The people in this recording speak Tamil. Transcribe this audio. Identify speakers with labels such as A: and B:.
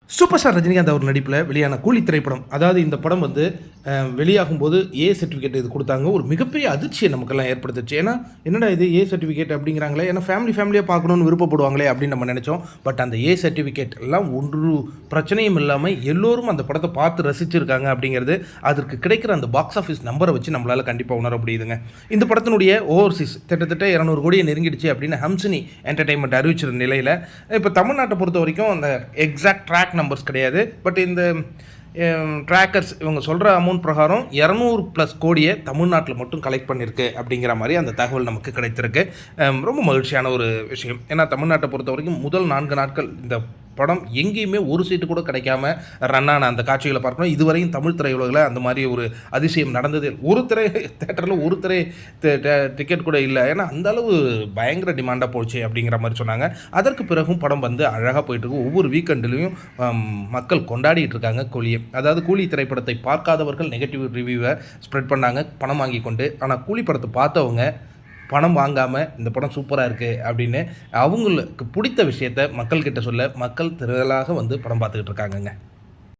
A: சூப்பர் ஸ்டார் ரஜினிகாந்த் அவர் நடிப்பில் வெளியான கூலி திரைப்படம். அதாவது இந்த படம் வந்து வெளியாகும்போது ஏ சர்டிஃபிகேட் இது கொடுத்தாங்க. ஒரு மிகப்பெரிய அதிர்ச்சியை நமக்கெல்லாம் ஏற்படுத்துச்சு. ஏன்னா என்னடா இது ஏ சர்டிஃபிகேட் அப்படிங்கிறாங்களே, ஏன்னா ஃபேமிலியாக பார்க்கணுன்னு விருப்பப்படுவாங்களே அப்படின்னு நம்ம நினச்சோம். பட் அந்த ஏ சர்டிஃபிகேட் எல்லாம் ஒரு பிரச்சனையும் இல்லாமல் எல்லோரும் அந்த படத்தை பார்த்து ரசிச்சிருக்காங்க அப்படிங்கிறது அதற்கு கிடைக்கிற அந்த பாக்ஸ் ஆஃபீஸ் நம்பரை வச்சு நம்மளால் கண்டிப்பாக உணர முடியுதுங்க. இந்த படத்தினுடைய ஓவர்சீஸ் கிட்டத்தட்ட 200 கோடியை நெருங்கிடுச்சு அப்படின்னு ஹம்சினி என்டர்டைன்மெண்ட் அறிவிச்சிருந்த நிலையில், இப்போ தமிழ்நாட்டை பொறுத்த வரைக்கும் அந்த எக்ஸாக்ட் ட்ராக் நம்பர்ஸ் கிடையாது. பட் இந்த ட்ராக்கர்ஸ் இவங்க சொல்கிற அமௌண்ட் பிரகாரம் 200+ கோடியை தமிழ்நாட்டில் மட்டும் கலெக்ட் பண்ணியிருக்கு அப்படிங்கிற மாதிரி அந்த தகவல் நமக்கு கிடைத்திருக்கு. ரொம்ப மகிழ்ச்சியான ஒரு விஷயம். ஏன்னா தமிழ்நாட்டை பொறுத்த வரைக்கும் முதல் 4 நாட்கள் இந்த படம் எங்கேயுமே ஒரு சீட்டு கூட கிடைக்காம ரன் ஆன அந்த காட்சிகளை பார்க்கணும். இதுவரையும் தமிழ் திரையுலகில் அந்த மாதிரி ஒரு அதிசயம் நடந்தது. ஒரு தேட்டரில் ஒரு டிக்கெட் கூட இல்லை. ஏன்னா அந்த அளவு பயங்கர டிமாண்டாக போச்சு அப்படிங்கிற மாதிரி சொன்னாங்க. அதற்கு பிறகும் படம் வந்து அழகாக போயிட்டுருக்கு. ஒவ்வொரு வீக்கெண்டுலேயும் மக்கள் கொண்டாடிட்டு இருக்காங்க கூலியை. அதாவது கூலி திரைப்படத்தை பார்க்காதவர்கள் நெகட்டிவ் ரிவ்யூவை ஸ்ப்ரெட் பண்ணாங்க பணம் வாங்கி கொண்டு. ஆனால் கூலி படத்தை பார்த்தவங்க பணம் வாங்காமல் இந்த படம் சூப்பராக இருக்குது அப்படின்னு அவங்களுக்கு பிடித்த விஷயத்த மக்கள்கிட்ட சொல்ல மக்கள் திரளாக வந்து படம் பார்த்துக்கிட்டு இருக்காங்கங்க.